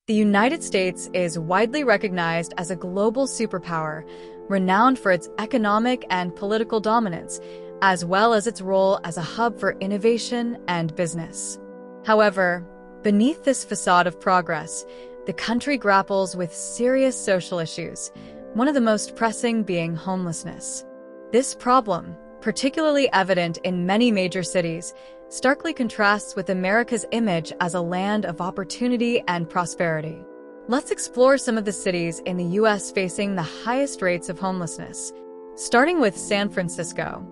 The United States is widely recognized as a global superpower, renowned for its economic and political dominance, as well as its role as a hub for innovation and business. However, beneath this facade of progress, the country grapples with serious social issues, one of the most pressing being homelessness. This problem, particularly evident in many major cities, starkly contrasts with America's image as a land of opportunity and prosperity. Let's explore some of the cities in the U.S. facing the highest rates of homelessness, starting with San Francisco.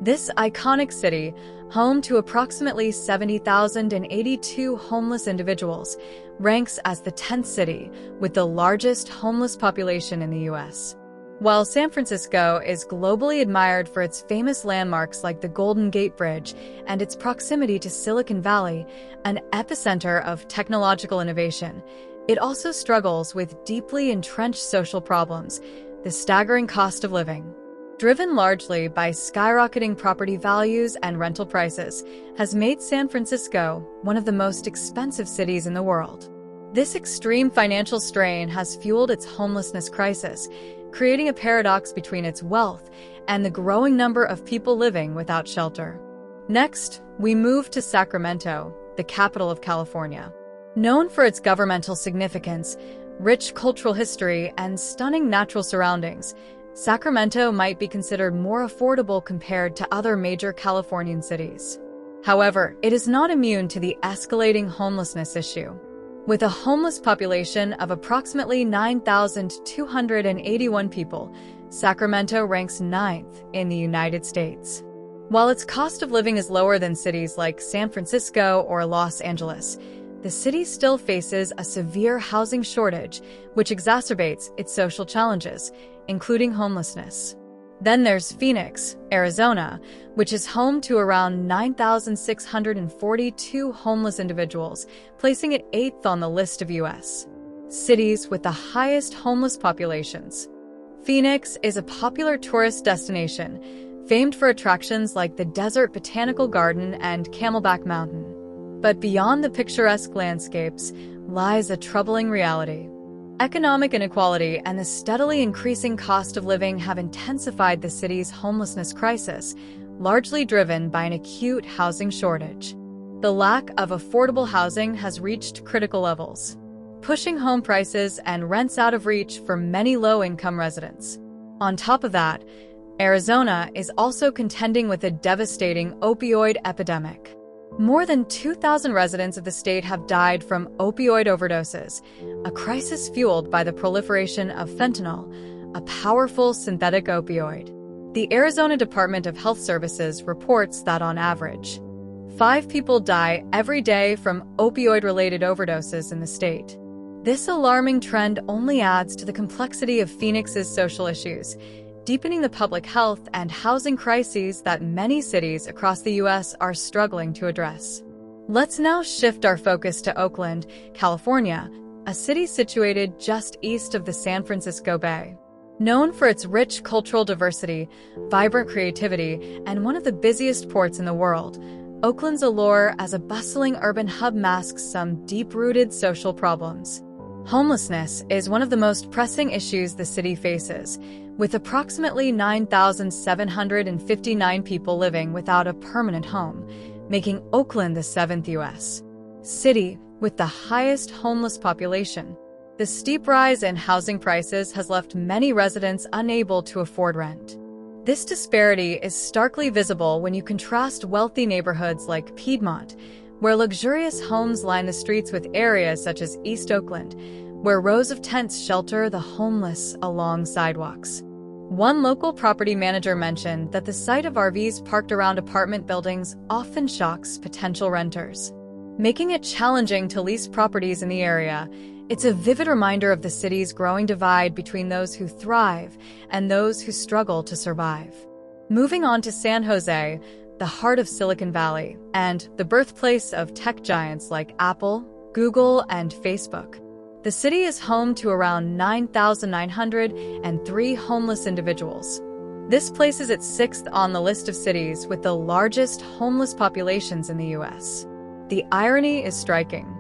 This iconic city, home to approximately 70,082 homeless individuals, ranks as the 10th city with the largest homeless population in the U.S. While San Francisco is globally admired for its famous landmarks like the Golden Gate Bridge and its proximity to Silicon Valley, an epicenter of technological innovation, it also struggles with deeply entrenched social problems, the staggering cost of living. Driven largely by skyrocketing property values and rental prices, has made San Francisco one of the most expensive cities in the world. This extreme financial strain has fueled its homelessness crisis, creating a paradox between its wealth and the growing number of people living without shelter. Next, we move to Sacramento, the capital of California. Known for its governmental significance, rich cultural history, and stunning natural surroundings, Sacramento might be considered more affordable compared to other major Californian cities. However, it is not immune to the escalating homelessness issue. With a homeless population of approximately 9,281 people, Sacramento ranks 9th in the United States. While its cost of living is lower than cities like San Francisco or Los Angeles, the city still faces a severe housing shortage, which exacerbates its social challenges, including homelessness. Then there's Phoenix, Arizona, which is home to around 9,642 homeless individuals, placing it 8th on the list of U.S. cities with the highest homeless populations. Phoenix is a popular tourist destination, famed for attractions like the Desert Botanical Garden and Camelback Mountain. But beyond the picturesque landscapes lies a troubling reality. Economic inequality and the steadily increasing cost of living have intensified the city's homelessness crisis, largely driven by an acute housing shortage. The lack of affordable housing has reached critical levels, pushing home prices and rents out of reach for many low-income residents. On top of that, Arizona is also contending with a devastating opioid epidemic. More than 2,000 residents of the state have died from opioid overdoses, a crisis fueled by the proliferation of fentanyl, a powerful synthetic opioid. The Arizona Department of Health Services reports that on average, 5 people die every day from opioid-related overdoses in the state. This alarming trend only adds to the complexity of Phoenix's social issues, deepening the public health and housing crises that many cities across the U.S. are struggling to address. Let's now shift our focus to Oakland, California, a city situated just east of the San Francisco Bay. Known for its rich cultural diversity, vibrant creativity, and one of the busiest ports in the world, Oakland's allure as a bustling urban hub masks some deep-rooted social problems. Homelessness is one of the most pressing issues the city faces, with approximately 9,759 people living without a permanent home, making Oakland the 7th U.S. city with the highest homeless population. The steep rise in housing prices has left many residents unable to afford rent. This disparity is starkly visible when you contrast wealthy neighborhoods like Piedmont, where luxurious homes line the streets, with areas such as East Oakland, where rows of tents shelter the homeless along sidewalks. One local property manager mentioned that the sight of RVs parked around apartment buildings often shocks potential renters, making it challenging to lease properties in the area. It's a vivid reminder of the city's growing divide between those who thrive and those who struggle to survive. Moving on to San Jose, the heart of Silicon Valley, and the birthplace of tech giants like Apple, Google, and Facebook. The city is home to around 9,903 homeless individuals. This places it 6th on the list of cities with the largest homeless populations in the U.S. The irony is striking.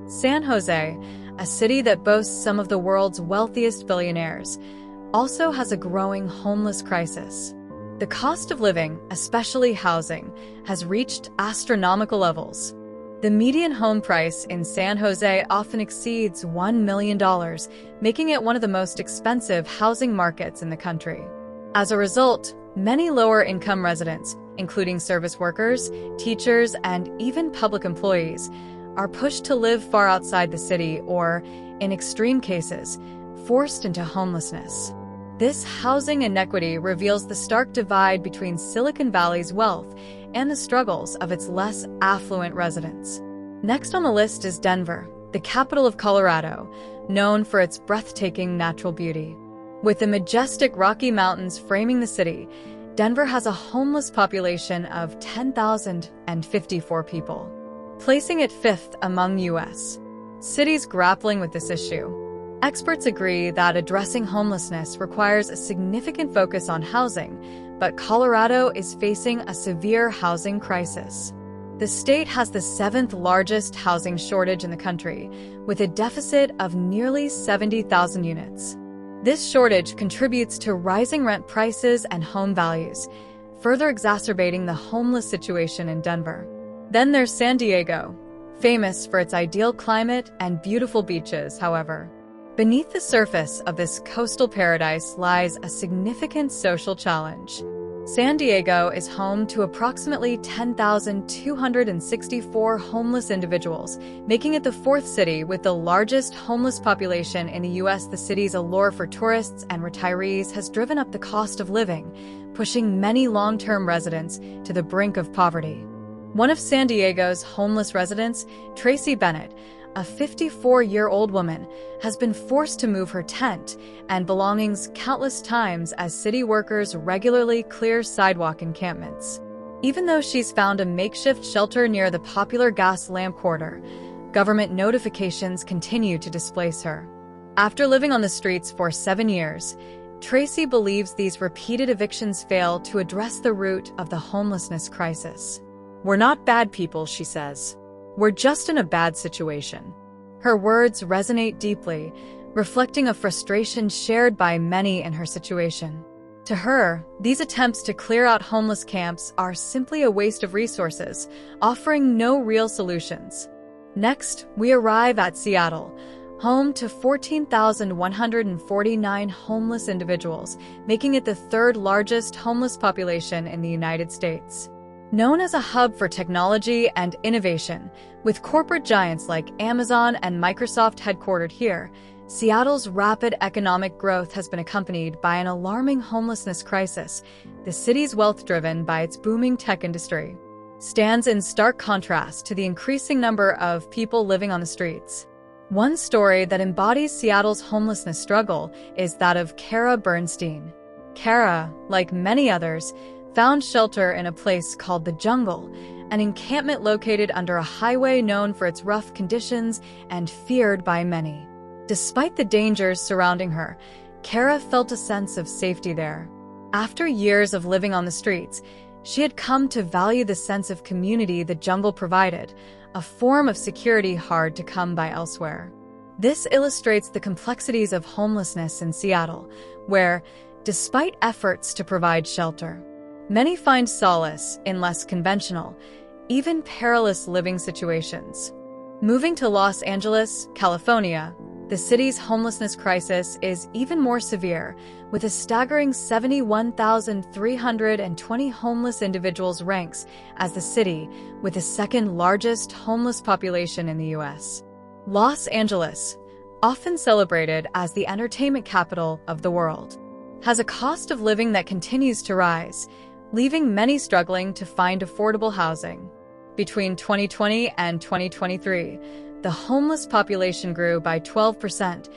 San Jose, a city that boasts some of the world's wealthiest billionaires, also has a growing homeless crisis. The cost of living, especially housing, has reached astronomical levels. The median home price in San Jose often exceeds $1 million, making it one of the most expensive housing markets in the country. As a result, many lower-income residents, including service workers, teachers, and even public employees, are pushed to live far outside the city or, in extreme cases, forced into homelessness. This housing inequity reveals the stark divide between Silicon Valley's wealth and the struggles of its less affluent residents. Next on the list is Denver, the capital of Colorado, known for its breathtaking natural beauty. With the majestic Rocky Mountains framing the city, Denver has a homeless population of 10,054 people, placing it fifth among U.S. cities grappling with this issue. Experts agree that addressing homelessness requires a significant focus on housing, but Colorado is facing a severe housing crisis. The state has the seventh largest housing shortage in the country, with a deficit of nearly 70,000 units. This shortage contributes to rising rent prices and home values, further exacerbating the homeless situation in Denver. Then there's San Diego, famous for its ideal climate and beautiful beaches, however. Beneath the surface of this coastal paradise lies a significant social challenge. San Diego is home to approximately 10,264 homeless individuals, making it the fourth city with the largest homeless population in the U.S. The city's allure for tourists and retirees has driven up the cost of living, pushing many long-term residents to the brink of poverty. One of San Diego's homeless residents, Tracy Bennett, a 54-year-old woman, has been forced to move her tent and belongings countless times as city workers regularly clear sidewalk encampments. Even though she's found a makeshift shelter near the popular gas lamp quarter, government notifications continue to displace her. After living on the streets for 7 years, Tracy believes these repeated evictions fail to address the root of the homelessness crisis. "We're not bad people," she says. "We're just in a bad situation." Her words resonate deeply, reflecting a frustration shared by many in her situation. To her, these attempts to clear out homeless camps are simply a waste of resources, offering no real solutions. Next, we arrive at Seattle, home to 14,149 homeless individuals, making it the third largest homeless population in the United States. Known as a hub for technology and innovation, with corporate giants like Amazon and Microsoft headquartered here, Seattle's rapid economic growth has been accompanied by an alarming homelessness crisis. The city's wealth, driven by its booming tech industry, stands in stark contrast to the increasing number of people living on the streets. One story that embodies Seattle's homelessness struggle is that of Kara Bernstein. Kara, like many others, found shelter in a place called the Jungle, an encampment located under a highway known for its rough conditions and feared by many. Despite the dangers surrounding her, Kara felt a sense of safety there. After years of living on the streets, she had come to value the sense of community the jungle provided, a form of security hard to come by elsewhere. This illustrates the complexities of homelessness in Seattle, where, despite efforts to provide shelter, many find solace in less conventional, even perilous living situations. Moving to Los Angeles, California, the city's homelessness crisis is even more severe, with a staggering 71,320 homeless individuals ranks as the city with the second largest homeless population in the U.S. Los Angeles, often celebrated as the entertainment capital of the world, has a cost of living that continues to rise, leaving many struggling to find affordable housing. Between 2020 and 2023, the homeless population grew by 12%,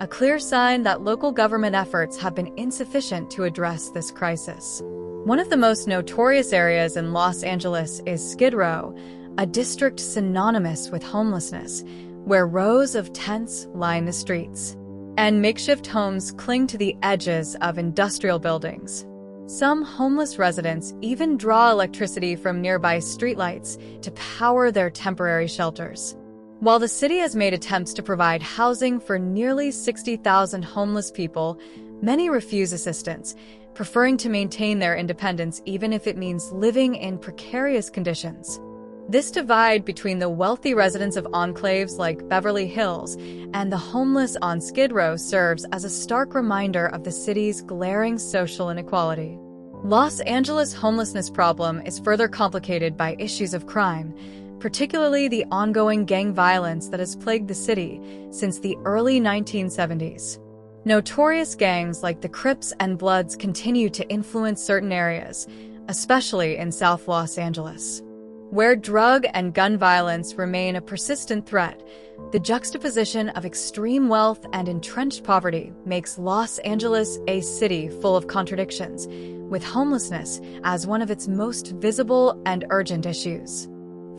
a clear sign that local government efforts have been insufficient to address this crisis. One of the most notorious areas in Los Angeles is Skid Row, a district synonymous with homelessness, where rows of tents line the streets, and makeshift homes cling to the edges of industrial buildings. Some homeless residents even draw electricity from nearby streetlights to power their temporary shelters. While the city has made attempts to provide housing for nearly 60,000 homeless people, many refuse assistance, preferring to maintain their independence even if it means living in precarious conditions. This divide between the wealthy residents of enclaves like Beverly Hills and the homeless on Skid Row serves as a stark reminder of the city's glaring social inequality. Los Angeles' homelessness problem is further complicated by issues of crime, particularly the ongoing gang violence that has plagued the city since the early 1970s. Notorious gangs like the Crips and Bloods continue to influence certain areas, especially in South Los Angeles. Where drug and gun violence remain a persistent threat, the juxtaposition of extreme wealth and entrenched poverty makes Los Angeles a city full of contradictions, with homelessness as one of its most visible and urgent issues.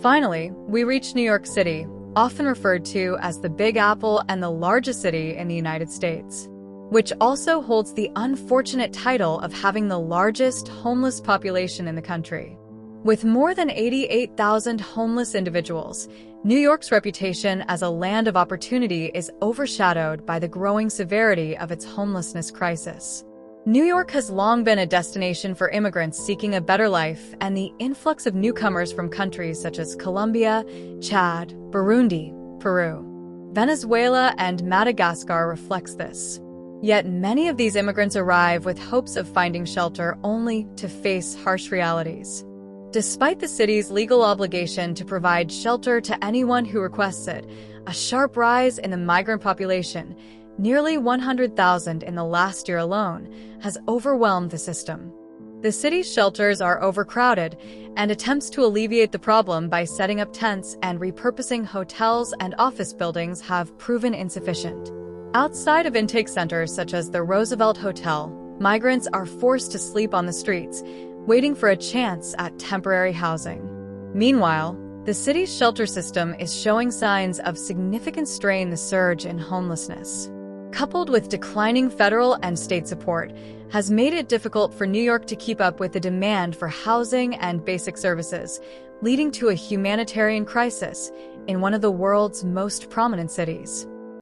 Finally, we reach New York City, often referred to as the Big Apple and the largest city in the United States, which also holds the unfortunate title of having the largest homeless population in the country. With more than 88,000 homeless individuals, New York's reputation as a land of opportunity is overshadowed by the growing severity of its homelessness crisis. New York has long been a destination for immigrants seeking a better life, and the influx of newcomers from countries such as Colombia, Chad, Burundi, Peru, Venezuela, and Madagascar reflects this. Yet many of these immigrants arrive with hopes of finding shelter only to face harsh realities. Despite the city's legal obligation to provide shelter to anyone who requests it, a sharp rise in the migrant population, nearly 100,000 in the last year alone, has overwhelmed the system. The city's shelters are overcrowded, and attempts to alleviate the problem by setting up tents and repurposing hotels and office buildings have proven insufficient. Outside of intake centers such as the Roosevelt Hotel, migrants are forced to sleep on the streets, waiting for a chance at temporary housing. Meanwhile, the city's shelter system is showing signs of significant strain. The surge in homelessness, coupled with declining federal and state support, has made it difficult for New York to keep up with the demand for housing and basic services, leading to a humanitarian crisis in one of the world's most prominent cities.